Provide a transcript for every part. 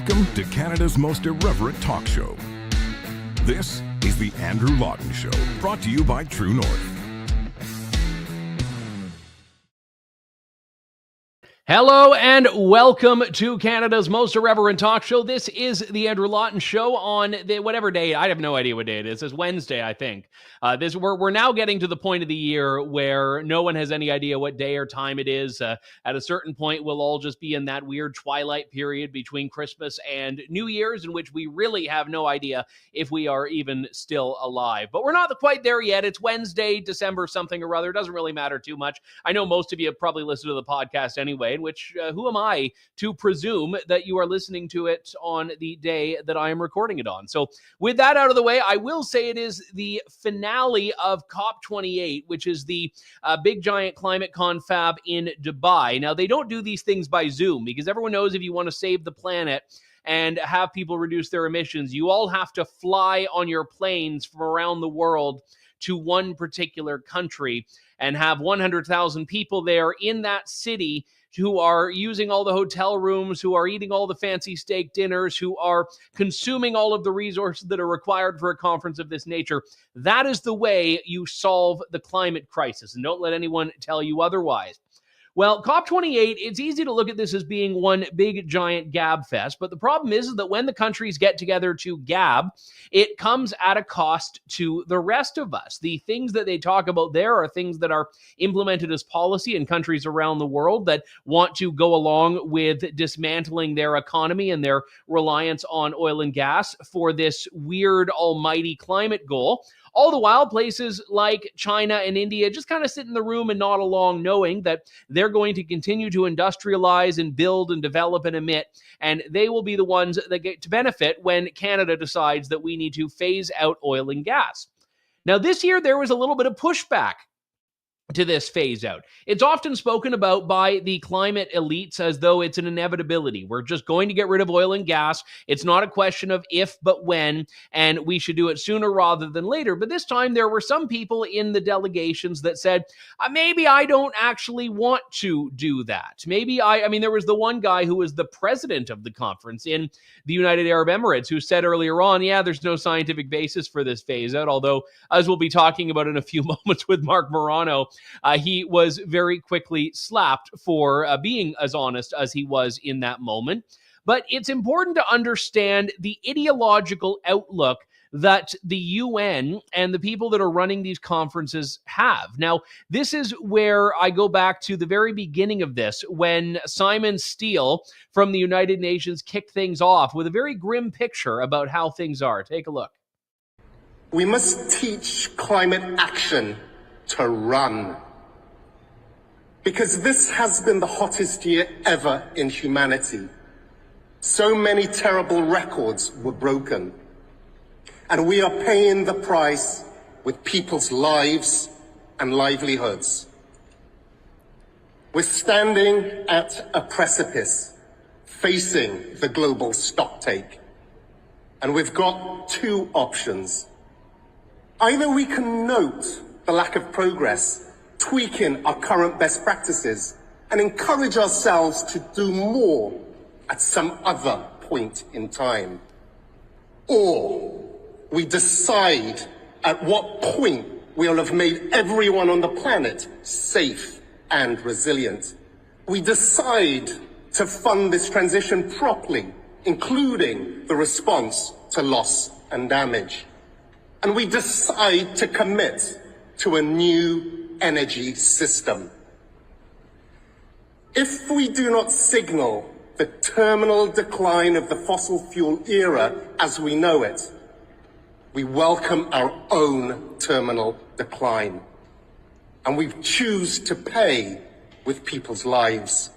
Welcome to Canada's most irreverent talk show. This is the Andrew Lawton Show, brought to you by True North. Hello and welcome to Canada's most irreverent talk show. This is the Andrew Lawton Show on the whatever day. I have no idea what day it is. It's Wednesday, I think. We're now getting to the point of the year where no one has any idea what day or time it is. At a certain point, we'll all just be in that weird twilight period between Christmas and New Year's, in which we really have no idea if we are even still alive. But we're not quite there yet. It's Wednesday, December something or other. It doesn't really matter too much. I know most of you have probably listened to the podcast anyway, which who am I to presume that you are listening to it on the day that I am recording it on. So with that out of the way, I will say it is the finale of COP28, which is the big giant climate confab in Dubai. Now, they don't do these things by Zoom because everyone knows if you want to save the planet and have people reduce their emissions, you all have to fly on your planes from around the world to one particular country and have 100,000 people there in that city who are using all the hotel rooms, who are eating all the fancy steak dinners, who are consuming all of the resources that are required for a conference of this nature. That is the way you solve the climate crisis, and don't let anyone tell you otherwise. Well, COP28, it's easy to look at this as being one big, giant gab fest, but the problem is that when the countries get together to gab, it comes at a cost to the rest of us. The things that they talk about there are things that are implemented as policy in countries around the world that want to go along with dismantling their economy and their reliance on oil and gas for this weird almighty climate goal. All the while, places like China and India just kind of sit in the room and nod along, knowing that they're going to continue to industrialize and build and develop and emit, and they will be the ones that get to benefit when Canada decides that we need to phase out oil and gas. Now, this year, there was a little bit of pushback to this phase out. It's often spoken about by the climate elites as though it's an inevitability. We're just going to get rid of oil and gas. It's not a question of if, but when, and we should do it sooner rather than later. But this time there were some people in the delegations that said, maybe I don't actually want to do that. Maybe I mean, there was the one guy who was the president of the conference in the United Arab Emirates who said earlier on, yeah, there's no scientific basis for this phase out, although as we'll be talking about in a few moments with Marc Morano, he was very quickly slapped for being as honest as he was in that moment. But it's important to understand the ideological outlook that the UN and the people that are running these conferences have. Now, this is where I go back to the very beginning of this, when Simon Steele from the United Nations kicked things off with a very grim picture about how things are. Take a look. We must teach climate action to run. Because this has been the hottest year ever in humanity. So many terrible records were broken. And we are paying the price with people's lives and livelihoods. We're standing at a precipice, facing the global stocktake. And we've got two options. Either we can note the lack of progress, tweaking our current best practices, and encourage ourselves to do more at some other point in time. Or we decide at what point we'll have made everyone on the planet safe and resilient. We decide to fund this transition properly, including the response to loss and damage. And we decide to commit to a new energy system. If we do not signal the terminal decline of the fossil fuel era as we know it, we welcome our own terminal decline. And we choose to pay with people's lives.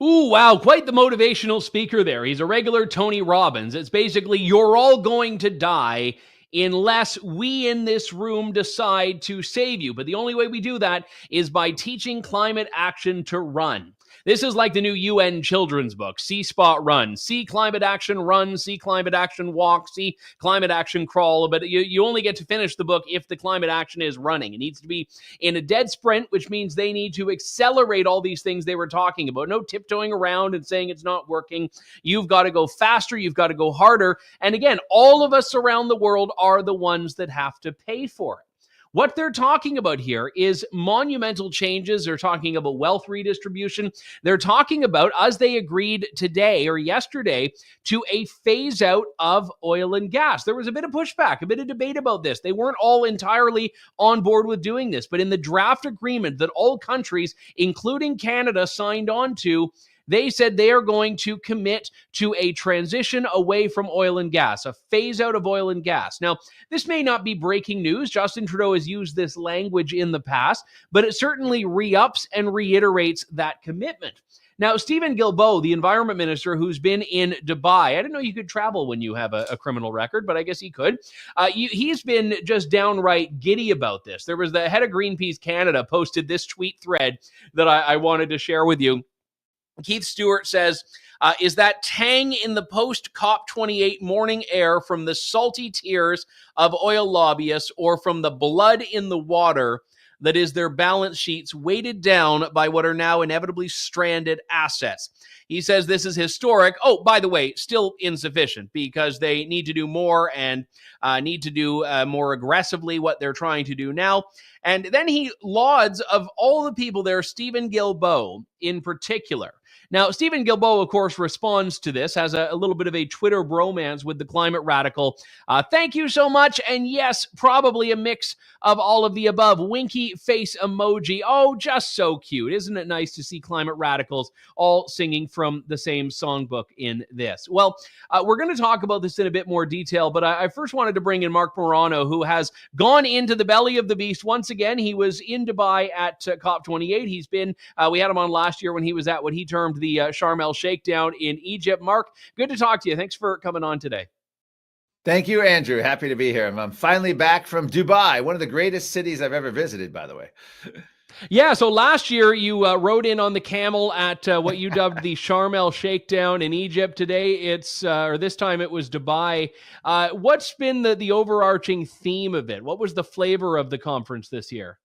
Ooh, wow, quite the motivational speaker there. He's a regular Tony Robbins. It's basically, you're all going to die unless we in this room decide to save you. But the only way we do that is by teaching climate action to run. This is like the new UN children's book, See Spot Run, See Climate Action Run, See Climate Action Walk, See Climate Action Crawl. But you only get to finish the book if the climate action is running. It needs to be in a dead sprint, which means they need to accelerate all these things they were talking about. No tiptoeing around and saying it's not working. You've got to go faster. You've got to go harder. And again, all of us around the world are the ones that have to pay for it. What they're talking about here is monumental changes. They're talking about wealth redistribution. They're talking about, as they agreed today or yesterday, to a phase out of oil and gas. There was a bit of pushback, a bit of debate about this. They weren't all entirely on board with doing this. But in the draft agreement that all countries, including Canada, signed on to, they said they are going to commit to a transition away from oil and gas, a phase out of oil and gas. Now, this may not be breaking news. Justin Trudeau has used this language in the past, but it certainly re-ups and reiterates that commitment. Now, Steven Guilbeault, the Environment Minister, who's been in Dubai, I didn't know you could travel when you have a criminal record, but I guess he could. He's been just downright giddy about this. There was the head of Greenpeace Canada posted this tweet thread that I wanted to share with you. Keith Stewart says, is that tang in the post-COP28 morning air from the salty tears of oil lobbyists or from the blood in the water that is their balance sheets weighted down by what are now inevitably stranded assets? He says this is historic. Oh, by the way, still insufficient because they need to do more and need to do more aggressively what they're trying to do now. And then he lauds, of all the people there, Steven Guilbeault in particular. Now, Steven Guilbeault, of course, responds to this, has a little bit of a Twitter bromance with the climate radical. Thank you so much. And yes, probably a mix of all of the above. Winky face emoji. Oh, just so cute. Isn't it nice to see climate radicals all singing from the same songbook in this? Well, we're going to talk about this in a bit more detail, but I first wanted to bring in Marc Morano, who has gone into the belly of the beast once again. He was in Dubai at COP28. He's been, we had him on last year when he was at what he termed the Sharm el Shakedown in Egypt. Marc, good to talk to you. Thanks for coming on today. Thank you, Andrew. Happy to be here. I'm finally back from Dubai, one of the greatest cities I've ever visited, by the way. Yeah, so last year you rode in on the camel at what you dubbed the Sharm el Shakedown in Egypt. Today it's, or this time it was Dubai. What's been the overarching theme of it? What was the flavor of the conference this year?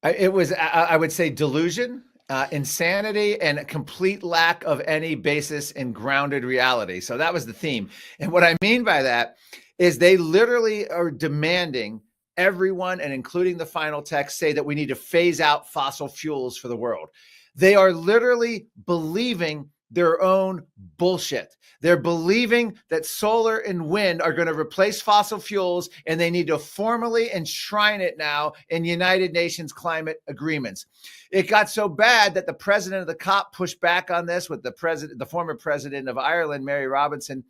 It was, I would say, delusion, insanity, and a complete lack of any basis in grounded reality. So that was the theme. And what I mean by that is they literally are demanding everyone, and including the final text, say that we need to phase out fossil fuels for the world. They are literally believing their own bullshit. They're believing that solar and wind are going to replace fossil fuels, and they need to formally enshrine it now in United Nations climate agreements. It got so bad that the president of the COP pushed back on this with the former president of Ireland, Mary Robinson.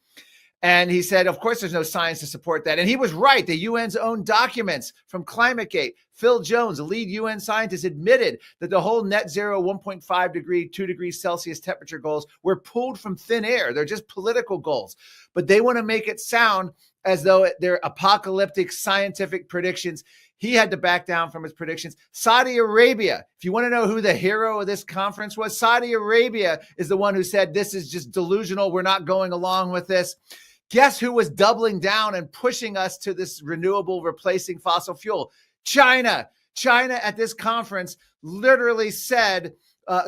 And he said, of course, there's no science to support that. And he was right. The UN's own documents from ClimateGate, Phil Jones, a lead UN scientist, admitted that the whole net zero 1.5 degree, 2 degrees Celsius temperature goals were pulled from thin air. They're just political goals. But they want to make it sound as though they're apocalyptic scientific predictions. He had to back down from his predictions. Saudi Arabia, if you want to know who the hero of this conference was, Saudi Arabia is the one who said, this is just delusional. We're not going along with this. Guess who was doubling down and pushing us to this renewable replacing fossil fuel? China. China at this conference literally said,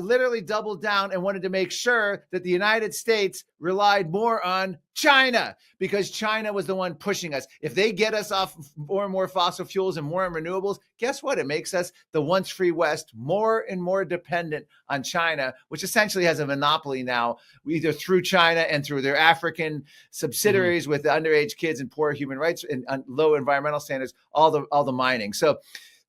literally doubled down and wanted to make sure that the United States relied more on China because China was the one pushing us. If they get us off more and more fossil fuels and more renewables, guess what? It makes us, the once free West, more and more dependent on China, which essentially has a monopoly now, either through China and through their African subsidiaries with the underage kids and poor human rights and low environmental standards, all the mining. So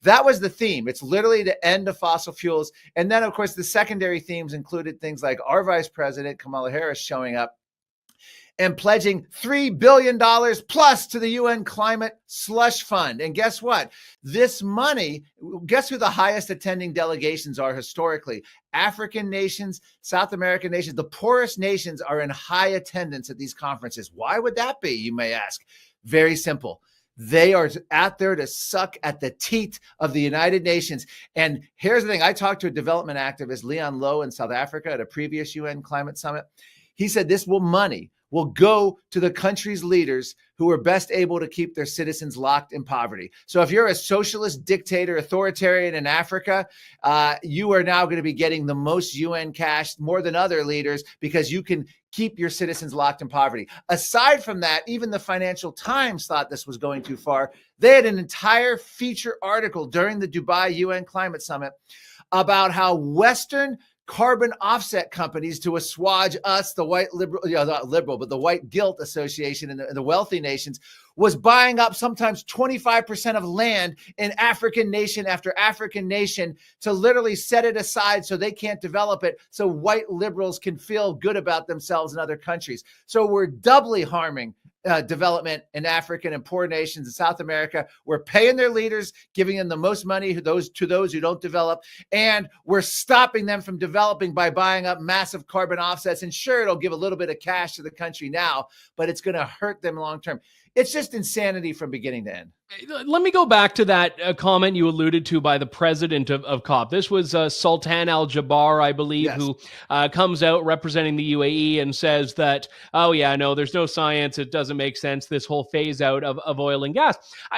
that was the theme. It's literally to end the fossil fuels. And then, of course, the secondary themes included things like our Vice President, Kamala Harris, showing up and pledging $3 billion plus to the UN Climate Slush Fund. And guess what? This money, guess who the highest attending delegations are historically? African nations, South American nations, the poorest nations are in high attendance at these conferences. Why would that be, you may ask? Very simple. They are out there to suck at the teat of the United Nations. And here's the thing. I talked to a development activist, Leon Lowe, in South Africa at a previous UN climate summit. He said this money will go to the country's leaders who are best able to keep their citizens locked in poverty. So if you're a socialist dictator, authoritarian in Africa, you are now going to be getting the most UN cash, more than other leaders, because you can keep your citizens locked in poverty. Aside from that, even the Financial Times thought this was going too far. They had an entire feature article during the Dubai UN Climate Summit about how Western carbon offset companies, to assuage us, the white liberal, not liberal, but the white guilt association and the wealthy nations, was buying up sometimes 25% of land in African nation after African nation to literally set it aside so they can't develop it, so white liberals can feel good about themselves in other countries. So we're doubly harming development in African and poor nations in South America. We're paying their leaders, giving them the most money to those who don't develop, and we're stopping them from developing by buying up massive carbon offsets. And sure, it'll give a little bit of cash to the country now, but it's going to hurt them long term. It's just insanity from beginning to end. Let me go back to that comment you alluded to by the president of COP. This was Sultan Al Jaber, I believe, yes, who comes out representing the UAE and says that, oh yeah, no, there's no science. It doesn't make sense, this whole phase out of oil and gas,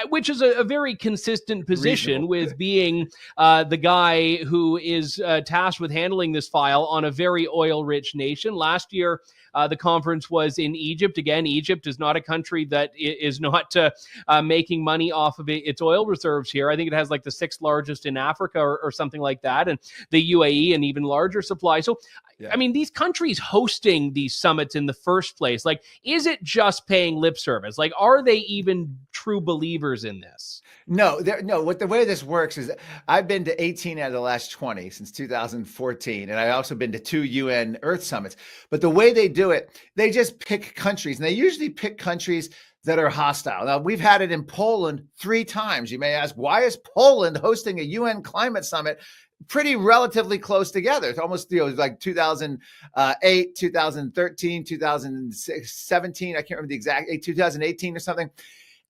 which is a very consistent position with being the guy who is tasked with handling this file on a very oil-rich nation. Last year, the conference was in Egypt. Again, Egypt is not a country that is not making money off of its oil reserves here. I think it has like the 6th largest in Africa or something like that. And the UAE, an even larger supply. So, yeah, I mean, these countries hosting these summits in the first place, like, is it just paying lip service? Like, are they even true believers in this? No. What the way this works is I've been to 18 out of the last 20 since 2014. And I've also been to 2 UN Earth summits. But the way they do it, they just pick countries, and they usually pick countries that are hostile. Now, we've had it in Poland 3 times. You may ask, why is Poland hosting a UN climate summit pretty relatively close together? It's almost, like 2008, 2013, 2017. I can't remember the exact, 2018 or something.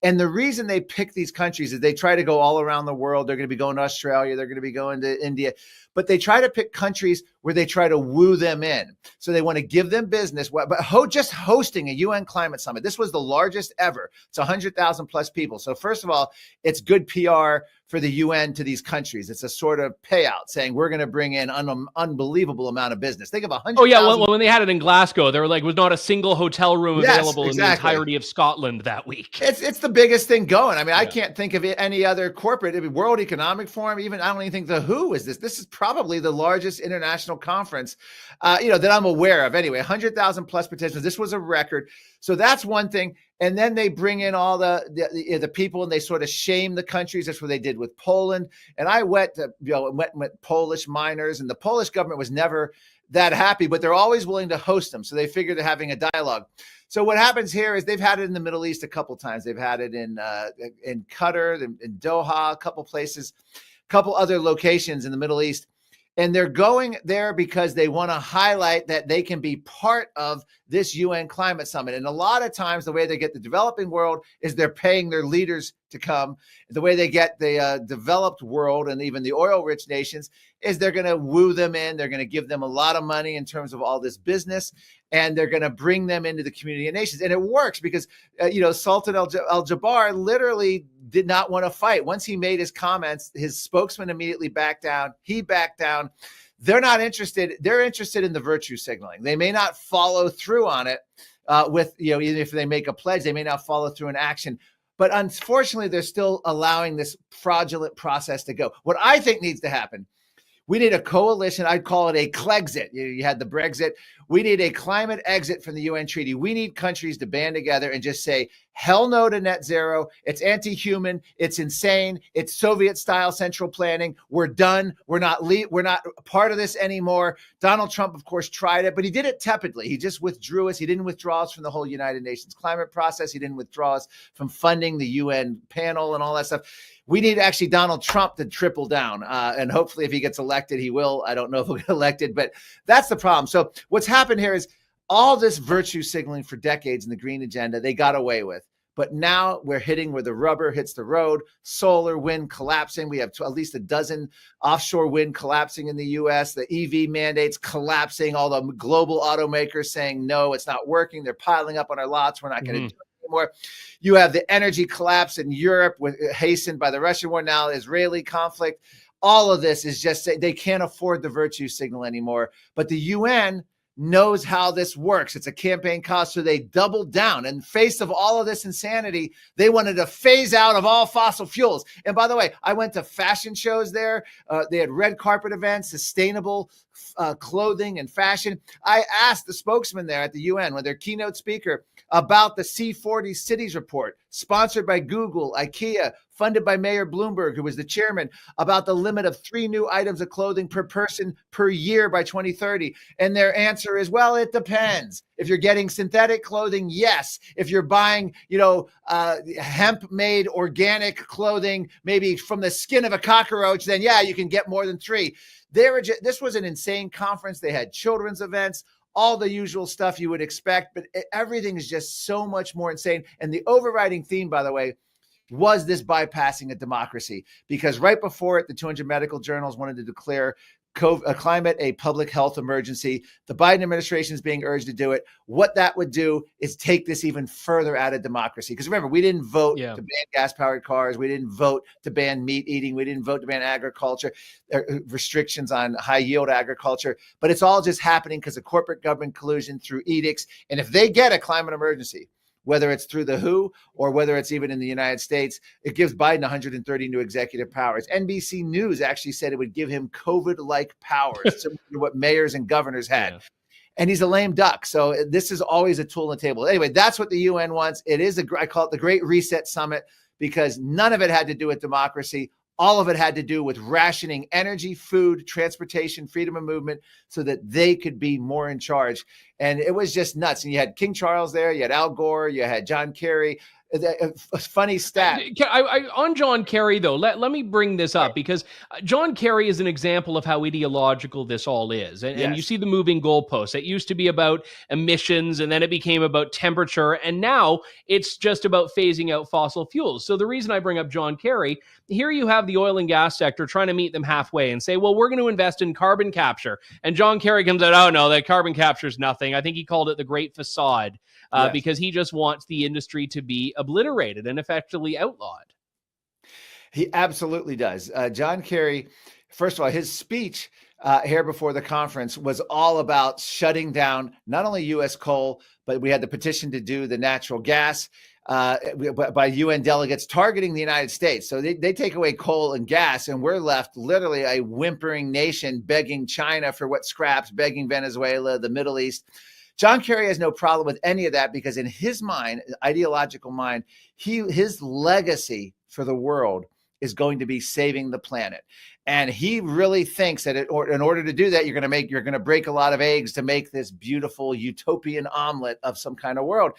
And the reason they pick these countries is they try to go all around the world. They're going to be going to Australia. They're going to be going to India. But they try to pick countries where they try to woo them in. So they want to give them business. But just hosting a UN climate summit, this was the largest ever. It's 100,000 plus people. So first of all, it's good PR for the UN to these countries. It's a sort of payout saying we're going to bring in an unbelievable amount of business. Think of 100,000. Oh, yeah. Well, when they had it in Glasgow, there was not a single hotel room available in the entirety of Scotland that week. It's the biggest thing going. I mean, I can't think of any other corporate, World Economic Forum, even I don't even think the WHO is this. This is probably the largest international conference, that I'm aware of. Anyway, 100,000 plus participants. This was a record. So that's one thing. And then they bring in all the people and they sort of shame the countries. That's what they did with Poland. And I went with Polish miners, and the Polish government was never that happy, but they're always willing to host them. So they figure they're having a dialogue. So what happens here is they've had it in the Middle East a couple times. They've had it in Qatar, in Doha, a couple places, a couple other locations in the Middle East. And they're going there because they want to highlight that they can be part of this UN climate summit. And a lot of times the way they get the developing world is they're paying their leaders to come. The way they get the developed world and even the oil-rich nations is they're going to woo them in. They're going to give them a lot of money in terms of all this business, and they're going to bring them into the community of nations. And it works because, Sultan Al Jaber literally did not want to fight. Once he made his comments, his spokesman immediately backed down. He backed down. They're not interested. They're interested in the virtue signaling. They may not follow through on it even if they make a pledge, they may not follow through in action. But unfortunately, they're still allowing this fraudulent process to go. What I think needs to happen, we need a coalition. I'd call it a Clegxit. You had the Brexit. We need a climate exit from the UN treaty. We need countries to band together and just say, hell no to net zero. It's anti-human. It's insane. It's Soviet-style central planning. We're done. We're not part of this anymore. Donald Trump, of course, tried it, but he did it tepidly. He just withdrew us. He didn't withdraw us from the whole United Nations climate process. He didn't withdraw us from funding the UN panel and all that stuff. We need actually Donald Trump to triple down. And hopefully if he gets elected, he will. I don't know if he'll get elected, but that's the problem. So what's happened here is all this virtue signaling for decades in the green agenda, they got away with. But now we're hitting where the rubber hits the road. Solar, wind collapsing. We have at least a dozen offshore wind collapsing in the US, the EV mandates collapsing, all the global automakers saying, no, it's not working. They're piling up on our lots. We're not going to do it anymore. You have the energy collapse in Europe, hastened by the Russian war, now Israeli conflict. All of this is just, they can't afford the virtue signal anymore. But the UN knows how this works. It's a campaign cost. So they doubled down. In face of all of this insanity, they wanted to phase out of all fossil fuels. And by the way, I went to fashion shows there. They had red carpet events, sustainable clothing and fashion. I asked the spokesman there at the UN, with their keynote speaker, about the C40 Cities report, sponsored by Google, IKEA, funded by Mayor Bloomberg, who was the chairman, about the limit of 3 new items of clothing per person per year by 2030. And their answer is, well, it depends. If you're getting synthetic clothing, yes. If you're buying, hemp-made organic clothing, maybe from the skin of a cockroach, then yeah, you can get more than 3. This was an insane conference. They had children's events, all the usual stuff you would expect, but everything is just so much more insane. And the overriding theme, by the way, was this bypassing a democracy, because right before it, the 200 medical journals wanted to declare climate a public health emergency. The Biden administration is being urged to do it. What that would do is take this even further out of democracy. Because remember, we didn't vote to ban gas-powered cars. We didn't vote to ban meat eating. We didn't vote to ban agriculture, restrictions on high-yield agriculture. But it's all just happening because of corporate government collusion through edicts. And if they get a climate emergency, whether it's through the WHO or whether it's even in the United States, it gives Biden 130 new executive powers. NBC News actually said it would give him COVID-like powers, similar to what mayors and governors had. Yeah. And he's a lame duck. So this is always a tool on the table. Anyway, that's what the UN wants. It is, I call it the Great Reset Summit, because none of it had to do with democracy. All of it had to do with rationing energy, food, transportation, freedom of movement, so that they could be more in charge. And it was just nuts. And you had King Charles there, you had Al Gore, you had John Kerry. A funny stat. On John Kerry, though, let me bring this up, because John Kerry is an example of how ideological this all is. And you see the moving goalposts. It used to be about emissions, and then it became about temperature, and now it's just about phasing out fossil fuels. So the reason I bring up John Kerry, here you have the oil and gas sector trying to meet them halfway and say, well, we're going to invest in carbon capture. And John Kerry comes out, oh, no, that carbon capture is nothing. I think he called it the great facade. Because he just wants the industry to be obliterated and effectively outlawed. He absolutely does. John Kerry, first of all, his speech here before the conference was all about shutting down not only U.S. coal, but we had the petition to do the natural gas by UN delegates targeting the United States. So they take away coal and gas, and we're left literally a whimpering nation begging China for what scraps, begging Venezuela, the Middle East. John Kerry has no problem with any of that, because in his mind, ideological mind, his legacy for the world is going to be saving the planet. And he really thinks that in order to do that, you're going to break a lot of eggs to make this beautiful utopian omelet of some kind of world.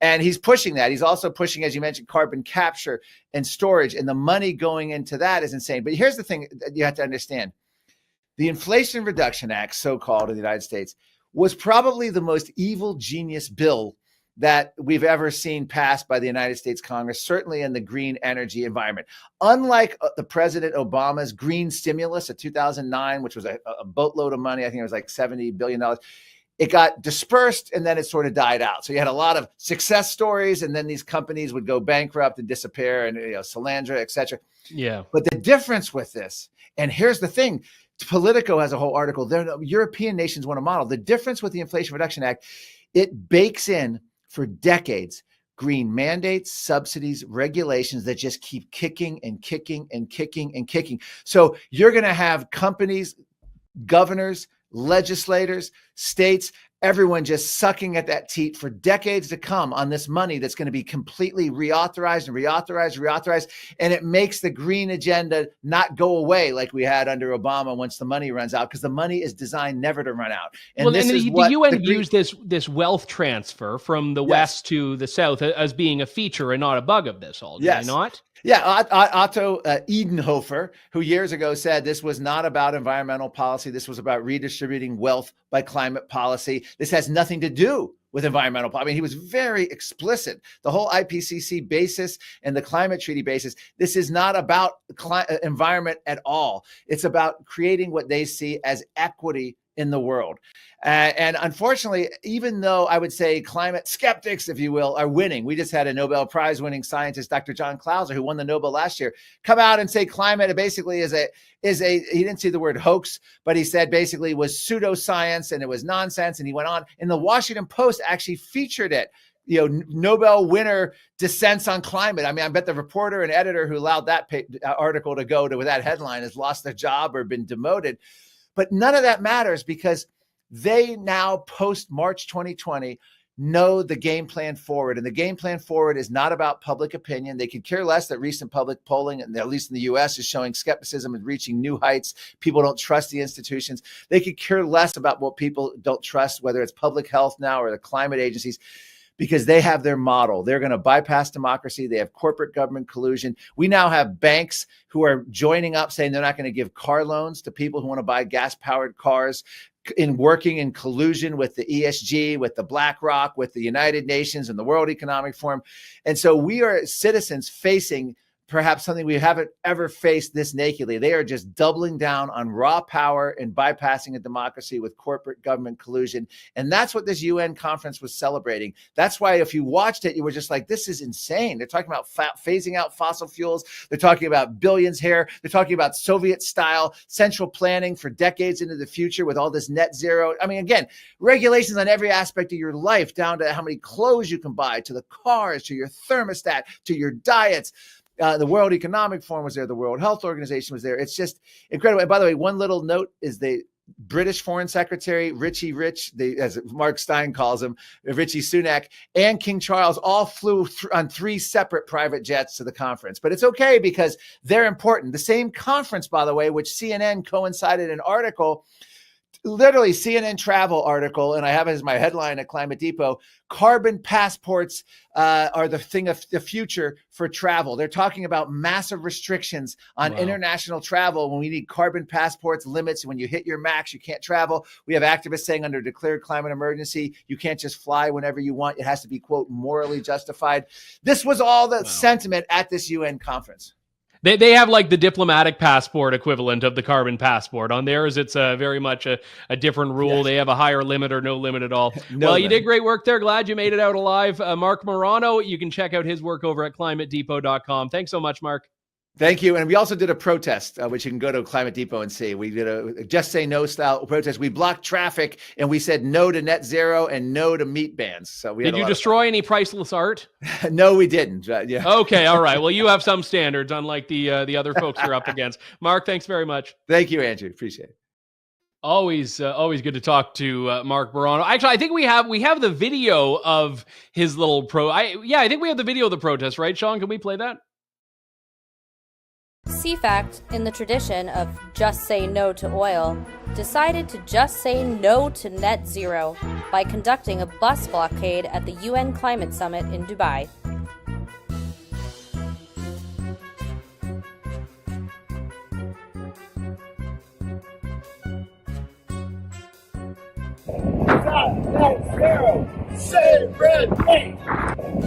And he's pushing that. He's also pushing, as you mentioned, carbon capture and storage, and the money going into that is insane. But here's the thing that you have to understand. The Inflation Reduction Act, so-called in the United States, was probably the most evil genius bill that we've ever seen passed by the United States Congress, certainly in the green energy environment. Unlike the President Obama's green stimulus of 2009, which was a boatload of money, I think it was like $70 billion, it got dispersed and then it sort of died out. So you had a lot of success stories, and then these companies would go bankrupt and disappear, and Solandra, et cetera. Yeah. But the difference with this, and here's the thing, Politico has a whole article. European nations want to model. The difference with the Inflation Reduction Act, it bakes in for decades green mandates, subsidies, regulations that just keep kicking and kicking and kicking and kicking. So you're going to have companies, governors, legislators, states, everyone just sucking at that teat for decades to come on this money that's going to be completely reauthorized and reauthorized. And it makes the green agenda not go away like we had under Obama once the money runs out, because the money is designed never to run out. And the UN used this wealth transfer from the West to the South as being a feature and not a bug of this all, did they not? Yeah, Otto Edenhofer, who years ago said this was not about environmental policy. This was about redistributing wealth by climate policy. This has nothing to do with environmental policy. I mean, he was very explicit. The whole IPCC basis and the climate treaty basis, this is not about environment at all. It's about creating what they see as equity in the world. And unfortunately, even though I would say climate skeptics, if you will, are winning, we just had a Nobel Prize winning scientist, Dr. John Clauser, who won the Nobel last year, come out and say climate basically is a, he didn't see the word hoax, but he said basically was pseudoscience and it was nonsense. And he went on, and the Washington Post actually featured it. You know, Nobel winner dissents on climate. I mean, I bet the reporter and editor who allowed that article to go to with that headline has lost their job or been demoted. But none of that matters because they now, post March 2020, know the game plan forward. And the game plan forward is not about public opinion. They could care less that recent public polling, and at least in the US, is showing skepticism and reaching new heights. People don't trust the institutions. They could care less about what people don't trust, whether it's public health now or the climate agencies, because they have their model. They're going to bypass democracy. They have corporate government collusion. We now have banks who are joining up saying they're not going to give car loans to people who want to buy gas-powered cars, in working in collusion with the ESG, with the BlackRock, with the United Nations and the World Economic Forum. And so we are citizens facing perhaps something we haven't ever faced this nakedly. They are just doubling down on raw power and bypassing a democracy with corporate government collusion. And that's what this UN conference was celebrating. That's why if you watched it, you were just like, this is insane. They're talking about phasing out fossil fuels. They're talking about billions here. They're talking about Soviet style central planning for decades into the future with all this net zero. I mean, again, regulations on every aspect of your life, down to how many clothes you can buy, to the cars, to your thermostat, to your diets. The World Economic Forum was there. The World Health Organization was there. It's just incredible. And by the way, one little note is the British Foreign Secretary, Richie Rich, as Mark Stein calls him, Richie Sunak, and King Charles all flew on 3 separate private jets to the conference. But it's okay because they're important. The same conference, by the way, which CNN coincided an article, literally CNN travel article, and I have it as my headline at Climate Depot, carbon passports are the thing of the future for travel. They're talking about massive restrictions on international travel when we need carbon passports, limits. When you hit your max, you can't travel. We have activists saying under declared climate emergency, you can't just fly whenever you want. It has to be, quote, morally justified. This was all the sentiment at this UN conference. They have like the diplomatic passport equivalent of the carbon passport. On theirs, it's very much a different rule. Yes. They have a higher limit or no limit at all. You did great work there. Glad you made it out alive. Marc Morano, you can check out his work over at climatedepot.com. Thanks so much, Mark. Thank you. And we also did a protest, which you can go to Climate Depot and see. We did a just say no style protest. We blocked traffic and we said no to net zero and no to meat bans. So we did you destroy any priceless art? No, we didn't. Yeah. Okay. All right. Well, you have some standards, unlike the other folks you're up against. Mark, thanks very much. Thank you, Andrew. Appreciate it. Always good to talk to Marc Morano. Actually, I think we have the video of his little I think we have the video of the protest, right, Sean? Can we play that? CFACT, in the tradition of just say no to oil, decided to just say no to net zero by conducting a bus blockade at the UN Climate Summit in Dubai. Net zero, save red meat.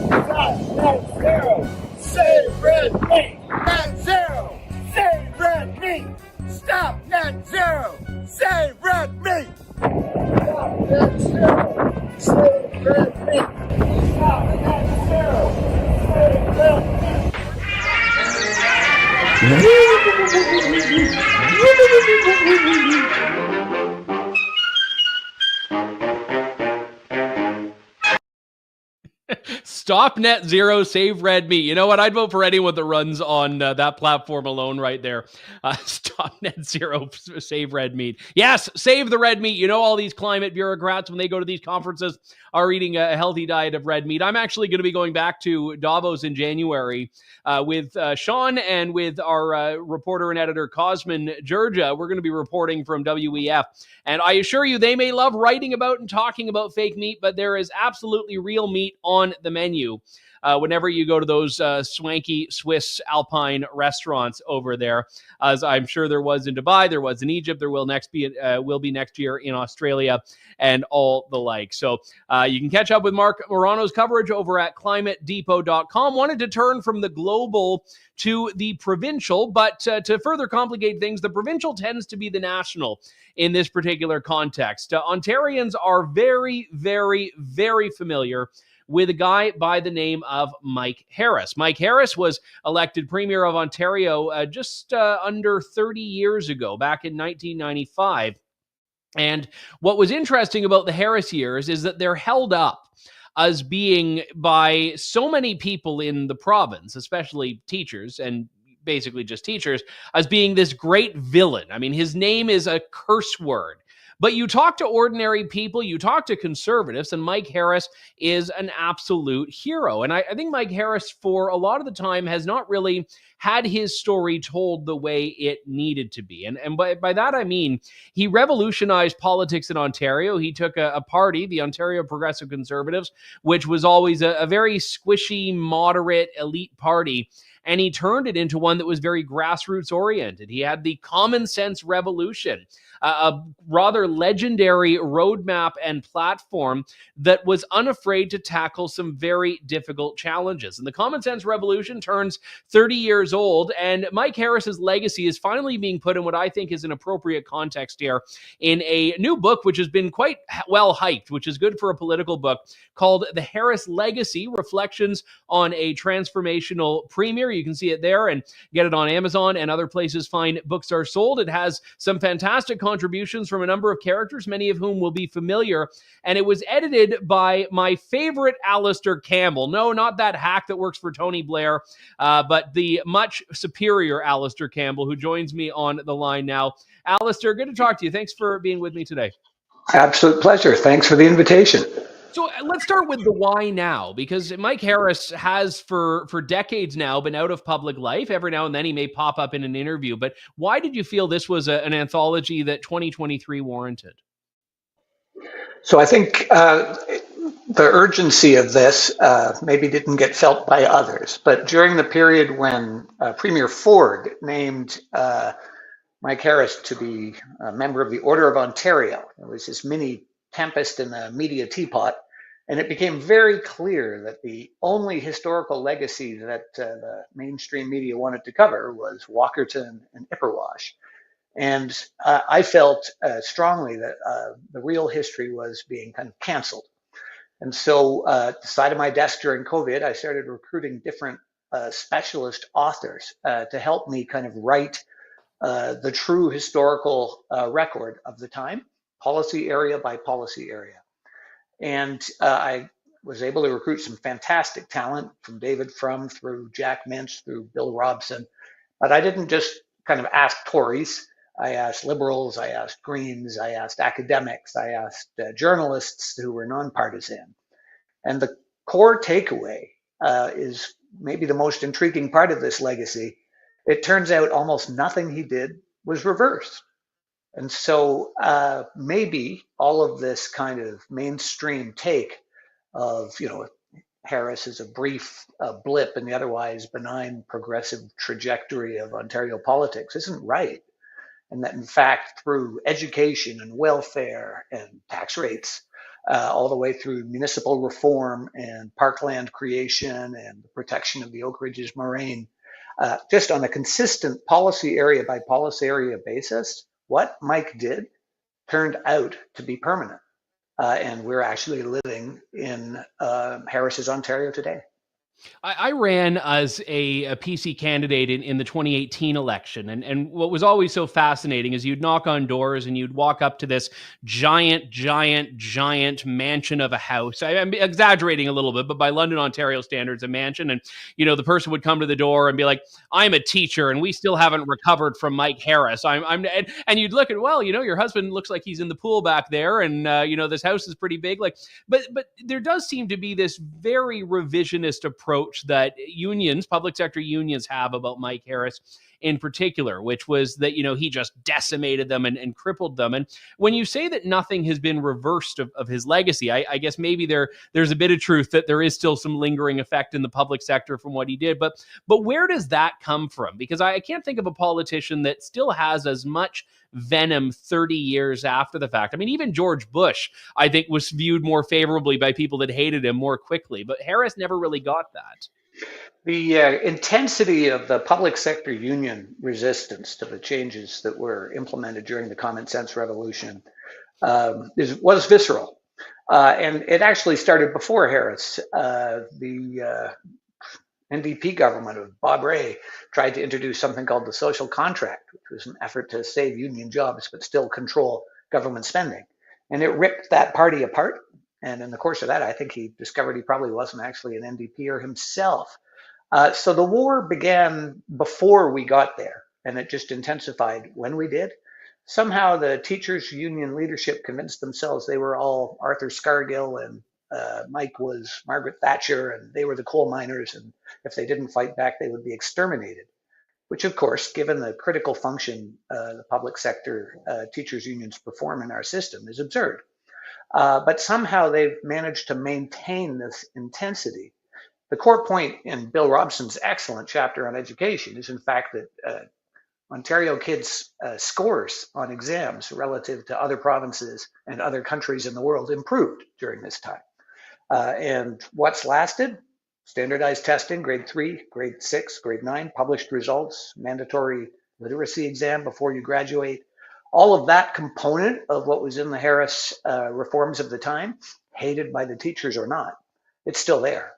Net zero, save red meat. Net zero, save red meat. Stop net zero, save red meat. Stop net zero, save red meat. Stop net zero, save red meat. Stop net zero, save red meat. You know what? I'd vote for anyone that runs on that platform alone right there. Stop net zero, save red meat. Yes, save the red meat. You know, all these climate bureaucrats, when they go to these conferences, are eating a healthy diet of red meat. I'm actually going to be going back to Davos in January with Sean and with our reporter and editor, Cosmin Georgia. We're going to be reporting from WEF. And I assure you, they may love writing about and talking about fake meat, but there is absolutely real meat on the menu. menu whenever you go to those swanky Swiss Alpine restaurants over there, as I'm sure there was in Dubai, there was in Egypt, there will be next year in Australia, and all the like. So you can catch up with Marc Morano's coverage over at climatedepot.com. Wanted to turn from the global to the provincial, but to further complicate things, the provincial tends to be the national in this particular context. Ontarians are very, very, very familiar with a guy by the name of Mike Harris. Mike Harris was elected Premier of Ontario just under 30 years ago, back in 1995. And what was interesting about the Harris years is that they're held up as being, by so many people in the province, especially teachers and basically just teachers, as being this great villain. I mean, his name is a curse word. But you talk to ordinary people, you talk to conservatives, and Mike Harris is an absolute hero. And I think Mike Harris, for a lot of the time, has not really had his story told the way it needed to be. And by that, I mean, he revolutionized politics in Ontario. He took a party, the Ontario Progressive Conservatives, which was always a very squishy, moderate, elite party, and he turned it into one that was very grassroots oriented. He had the Common Sense Revolution, a rather legendary roadmap and platform that was unafraid to tackle some very difficult challenges. And the Common Sense Revolution turns 30 years old, and Mike Harris's legacy is finally being put in what I think is an appropriate context here in a new book, which has been quite well hyped, which is good for a political book, called The Harris Legacy: Reflections on a Transformational Premier. You can see it there and get it on Amazon and other places fine books are sold. It has some fantastic contributions from a number of characters, many of whom will be familiar. And it was edited by my favorite Alister Campbell. No, not that hack that works for Tony Blair, but the much superior Alister Campbell, who joins me on the line now. Alister, good to talk to you. Thanks for being with me today. Absolute pleasure. Thanks for the invitation. So let's start with the why now, because Mike Harris has for decades now been out of public life. Every now and then he may pop up in an interview, but why did you feel this was an anthology that 2023 warranted? So I think the urgency of this maybe didn't get felt by others, but during the period when Premier Ford named Mike Harris to be a member of the Order of Ontario, there was this mini tempest in the media teapot, and it became very clear that the only historical legacy that the mainstream media wanted to cover was Walkerton and Ipperwash. And I felt strongly that the real history was being kind of canceled. And so at the side of my desk during COVID, I started recruiting different specialist authors to help me kind of write the true historical record of the time, policy area by policy area. And I was able to recruit some fantastic talent, from David Frum through Jack Mintz through Bill Robson. But I didn't just kind of ask Tories. I asked Liberals, I asked Greens, I asked academics, I asked journalists who were nonpartisan. And the core takeaway is maybe the most intriguing part of this legacy. It turns out almost nothing he did was reversed. And so maybe all of this kind of mainstream take of, Harris is a brief blip in the otherwise benign progressive trajectory of Ontario politics isn't right. And that in fact, through education and welfare and tax rates, all the way through municipal reform and parkland creation and the protection of the Oak Ridges moraine, just on a consistent policy area by policy area basis, what Mike did turned out to be permanent. And we're actually living in Harris's Ontario today. I ran as a PC candidate in the 2018 election. And what was always so fascinating is you'd knock on doors and you'd walk up to this giant mansion of a house. I'm exaggerating a little bit, but by London, Ontario standards, a mansion. And, the person would come to the door and be like, I'm a teacher and we still haven't recovered from Mike Harris. And you'd look at, well, your husband looks like he's in the pool back there. And, this house is pretty big. But there does seem to be this very revisionist approach that unions, public sector unions, have about Mike Harris in particular, which was that, he just decimated them and crippled them. And when you say that nothing has been reversed of his legacy, I guess maybe there's a bit of truth that there is still some lingering effect in the public sector from what he did. But where does that come from? Because I can't think of a politician that still has as much venom 30 years after the fact. I mean, even George Bush, I think, was viewed more favorably by people that hated him more quickly, but Harris never really got that. The intensity of the public sector union resistance to the changes that were implemented during the Common Sense Revolution was visceral. And it actually started before Harris. The NDP government of Bob Rae tried to introduce something called the social contract, which was an effort to save union jobs but still control government spending. And it ripped that party apart. And in the course of that, I think he discovered he probably wasn't actually an NDPer himself. So the war began before we got there, and it just intensified when we did. Somehow the teachers' union leadership convinced themselves they were all Arthur Scargill, and Mike was Margaret Thatcher, and they were the coal miners, and if they didn't fight back, they would be exterminated, which of course, given the critical function the public sector teachers' unions perform in our system, is absurd. But somehow they've managed to maintain this intensity. The core point in Bill Robson's excellent chapter on education is, in fact, that Ontario kids' scores on exams relative to other provinces and other countries in the world improved during this time. And what's lasted? Standardized testing, grade 3, grade 6, grade 9, published results, mandatory literacy exam before you graduate. All of that component of what was in the Harris reforms of the time, hated by the teachers or not, it's still there.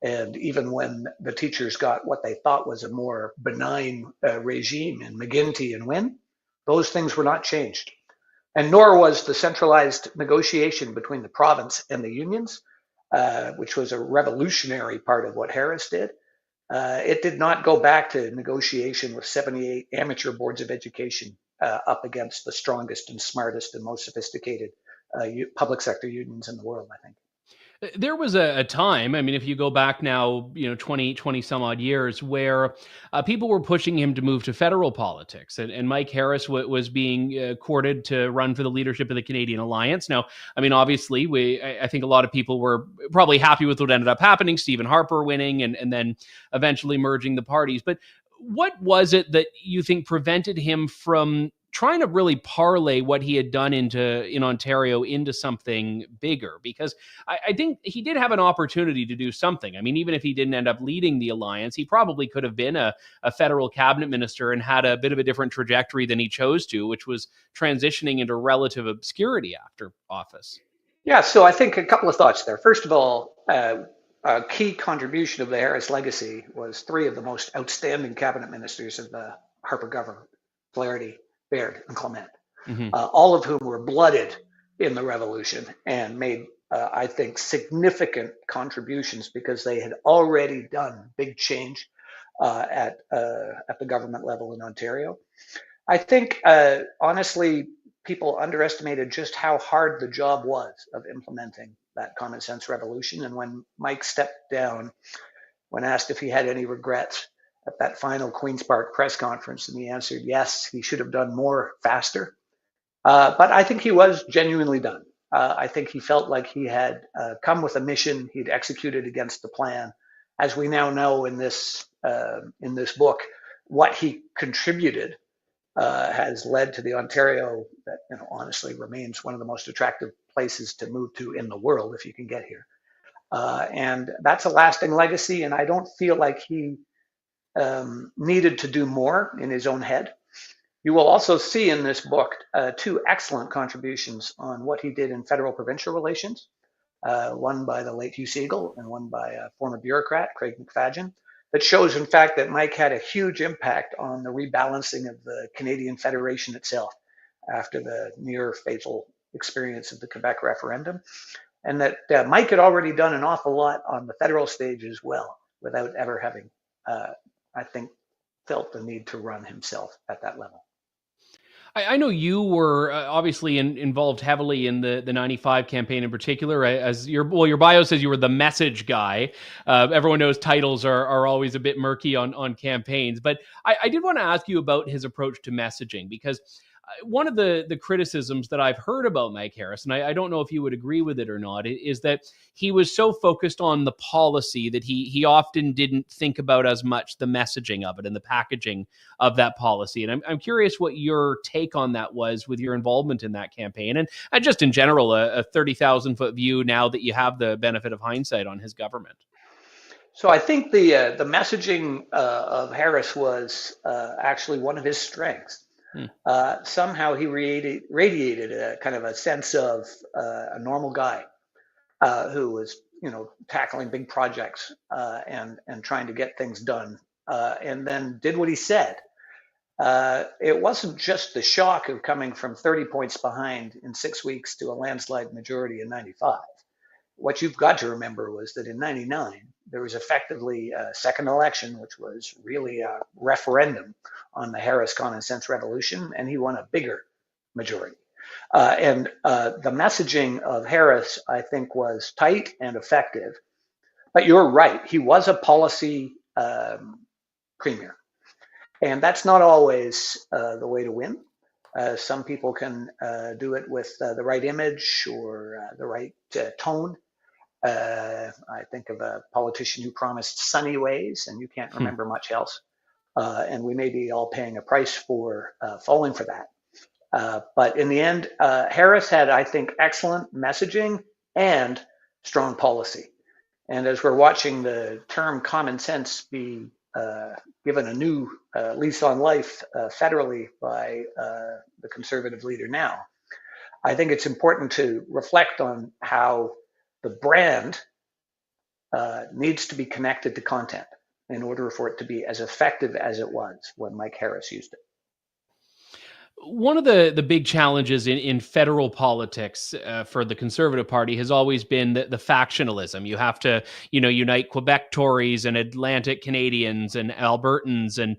And even when the teachers got what they thought was a more benign regime in McGuinty and Wynne, those things were not changed. And nor was the centralized negotiation between the province and the unions, which was a revolutionary part of what Harris did. It did not go back to negotiation with 78 amateur boards of education up against the strongest and smartest and most sophisticated public sector unions in the world, I think. There was a time, I mean, if you go back now, 20 some odd years, where people were pushing him to move to federal politics. And Mike Harris was being courted to run for the leadership of the Canadian Alliance. Now, I mean, obviously, I think a lot of people were probably happy with what ended up happening, Stephen Harper winning and then eventually merging the parties. But what was it that you think prevented him from trying to really parlay what he had done in Ontario into something bigger? Because I think he did have an opportunity to do something. I mean, even if he didn't end up leading the Alliance, he probably could have been a federal cabinet minister and had a bit of a different trajectory than he chose to, which was transitioning into relative obscurity after office. Yeah, so I think a couple of thoughts there. First of all, a key contribution of the Harris legacy was 3 of the most outstanding cabinet ministers of the Harper government: Flaherty, Baird, and Clement, all of whom were blooded in the revolution and made, I think, significant contributions because they had already done big change at the government level in Ontario. I think, honestly, people underestimated just how hard the job was of implementing that common sense revolution. And when Mike stepped down, when asked if he had any regrets at that final Queen's Park press conference, and he answered yes, he should have done more faster. But I think he was genuinely done. I think he felt like he had come with a mission. He'd executed against the plan. As we now know in this book, what he contributed has led to the Ontario that honestly remains one of the most attractive places to move to in the world if you can get here. And that's a lasting legacy. And I don't feel like he needed to do more in his own head. You will also see in this book 2 excellent contributions on what he did in federal-provincial relations, one by the late Hugh Segal and one by a former bureaucrat, Craig McFadgen, that shows, in fact, that Mike had a huge impact on the rebalancing of the Canadian Federation itself after the near fatal experience of the Quebec referendum, and that Mike had already done an awful lot on the federal stage as well without ever having, I think, felt the need to run himself at that level. I know you were obviously involved heavily in the 95 campaign in particular. As your bio says, you were the message guy. Everyone knows titles are always a bit murky on campaigns. But I did want to ask you about his approach to messaging, because one of the criticisms that I've heard about Mike Harris, and I don't know if you would agree with it or not, is that he was so focused on the policy that he often didn't think about as much the messaging of it and the packaging of that policy. And I'm curious what your take on that was with your involvement in that campaign, and just in general, a 30,000 foot view now that you have the benefit of hindsight on his government. So I think the messaging of Harris was actually one of his strengths. Somehow he radiated a kind of a sense of a normal guy who was, tackling big projects and trying to get things done, and then did what he said. It wasn't just the shock of coming from 30 points behind in 6 weeks to a landslide majority in 95. What you've got to remember was that in 99, there was effectively a second election, which was really a referendum on the Harris Common Sense Revolution, and he won a bigger majority. And the messaging of Harris, I think, was tight and effective. But you're right, he was a policy premier. And that's not always the way to win. Some people can do it with the right image or the right tone. I think of a politician who promised sunny ways, and you can't remember much else. And we may be all paying a price for falling for that. But in the end, Harris had, I think, excellent messaging and strong policy. And as we're watching the term common sense be given a new lease on life federally by the conservative leader now, I think it's important to reflect on how the brand needs to be connected to content in order for it to be as effective as it was when Mike Harris used it. One of the big challenges in federal politics for the Conservative Party has always been the factionalism. You have to, unite Quebec Tories and Atlantic Canadians and Albertans and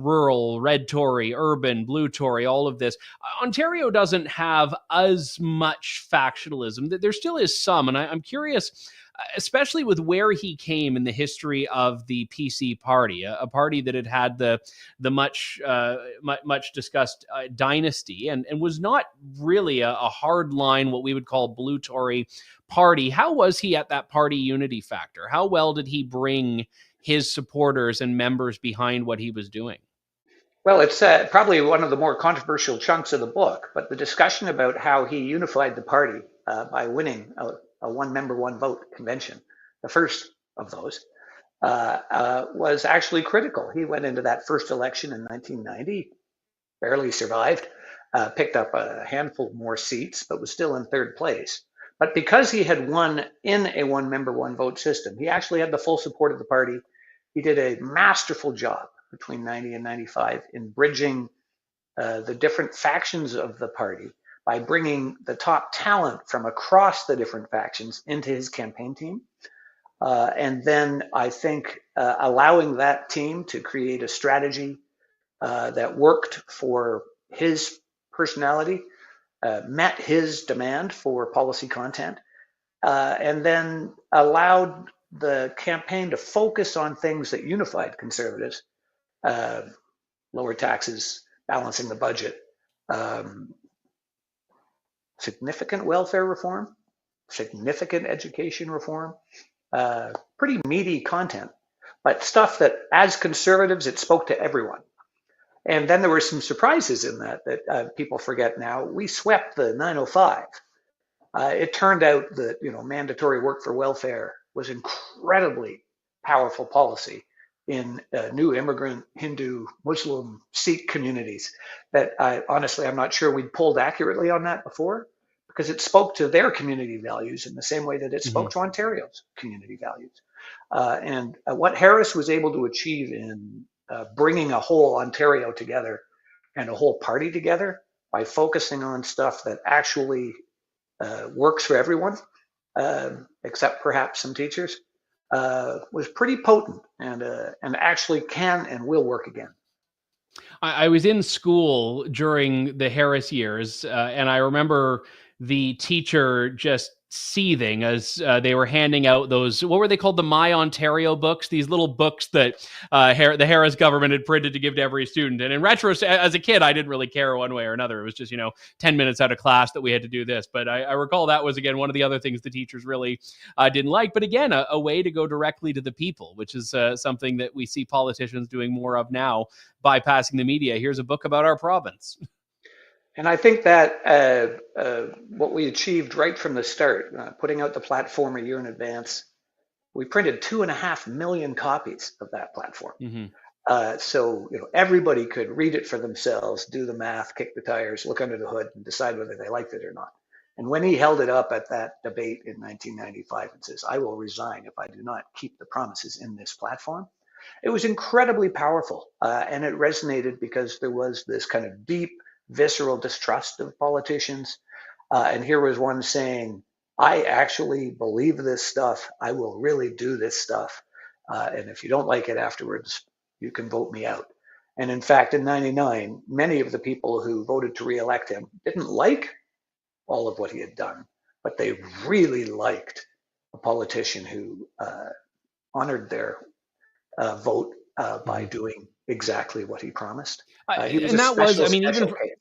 rural red Tory, urban blue Tory, all of this. Ontario doesn't have as much factionalism. There still is some, and I'm curious, especially with where he came in the history of the PC party, a party that had the much discussed dynasty and was not really a hard line, what we would call blue Tory party. How was he at that party unity factor? How well did he bring his supporters and members behind what he was doing? Well, it's probably one of the more controversial chunks of the book, but the discussion about how he unified the party by winning a one member, one vote convention, the first of those, was actually critical. He went into that first election in 1990, barely survived, picked up a handful more seats, but was still in third place. But because he had won in a one member, one vote system, he actually had the full support of the party. He did a masterful job between 90 and 95 in bridging the different factions of the party by bringing the top talent from across the different factions into his campaign team. And then I think allowing that team to create a strategy that worked for his personality, met his demand for policy content, and then allowed the campaign to focus on things that unified conservatives, lower taxes, balancing the budget, significant welfare reform, significant education reform, pretty meaty content, but stuff that as conservatives, it spoke to everyone. And then there were some surprises in that people forget now. We swept the 905. It turned out that mandatory work for welfare was incredibly powerful policy in new immigrant Hindu, Muslim, Sikh communities that I'm not sure we'd pulled accurately on that before, because it spoke to their community values in the same way that it spoke to Ontario's community values. And what Harris was able to achieve in bringing a whole Ontario together and a whole party together by focusing on stuff that actually works for everyone, except perhaps some teachers, was pretty potent and actually can and will work again. I was in school during the Harris years, and I remember the teacher just seething as they were handing out those, what were they called? The My Ontario books, these little books that the Harris government had printed to give to every student. And in retrospect, as a kid, I didn't really care one way or another. It was just, 10 minutes out of class that we had to do this. But I recall that was, again, one of the other things the teachers really didn't like. But again, a way to go directly to the people, which is something that we see politicians doing more of now, bypassing the media. Here's a book about our province. And I think that what we achieved right from the start, putting out the platform a year in advance, we printed 2.5 million copies of that platform. Mm-hmm. So everybody could read it for themselves, do the math, kick the tires, look under the hood, and decide whether they liked it or not. And when he held it up at that debate in 1995 and says, "I will resign if I do not keep the promises in this platform," it was incredibly powerful. And it resonated because there was this kind of deep, visceral distrust of politicians. And here was one saying, "I actually believe this stuff. I will really do this stuff. And if you don't like it afterwards, you can vote me out." And in fact, in 99, many of the people who voted to re-elect him didn't like all of what he had done, but they really liked a politician who honored their vote by doing exactly what he promised. He was and a that was, special, I mean, special even case.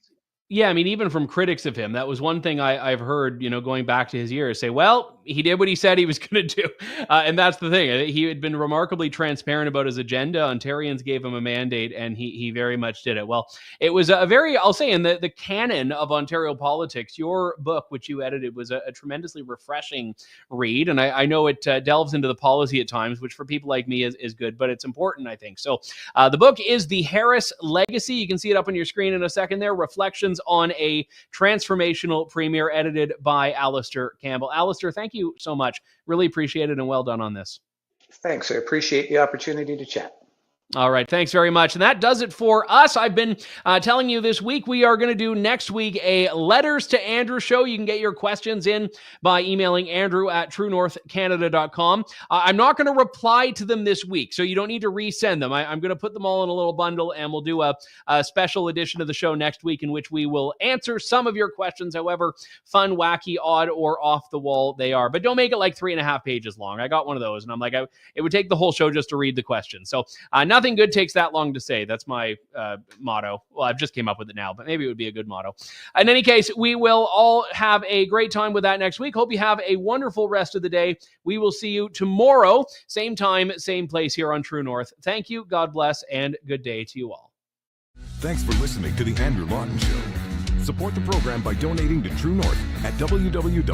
yeah, I mean, even from critics of him, that was one thing I've heard, going back to his years, say, well, he did what he said he was going to do. And that's the thing. He had been remarkably transparent about his agenda. Ontarians gave him a mandate, and he very much did it. Well, it was a very, I'll say, in the canon of Ontario politics, your book, which you edited, was a tremendously refreshing read. And I know it delves into the policy at times, which for people like me is good, but it's important, I think. So the book is The Harris Legacy. You can see it up on your screen in a second there. Reflections on a Transformational Premier, edited by Alister Campbell. Alister, thank you so much. Really appreciate it, and well done on this. Thanks. I appreciate the opportunity to chat. All right. Thanks very much. And that does it for us. I've been telling you this week, we are going to do next week a Letters to Andrew show. You can get your questions in by emailing andrew@truenorthcanada.com. I'm not going to reply to them this week, so you don't need to resend them. I'm going to put them all in a little bundle, and we'll do a special edition of the show next week in which we will answer some of your questions, however fun, wacky, odd, or off the wall they are. But don't make it like 3.5 pages long. I got one of those, and I'm like, it would take the whole show just to read the questions. So nothing good takes that long to say. That's my motto. Well, I've just came up with it now, but maybe it would be a good motto. In any case, we will all have a great time with that next week. Hope you have a wonderful rest of the day. We will see you tomorrow, same time, same place here on True North. Thank you, God bless, and good day to you all. Thanks for listening to The Andrew Lawton Show. Support the program by donating to True North at www.tnc.news.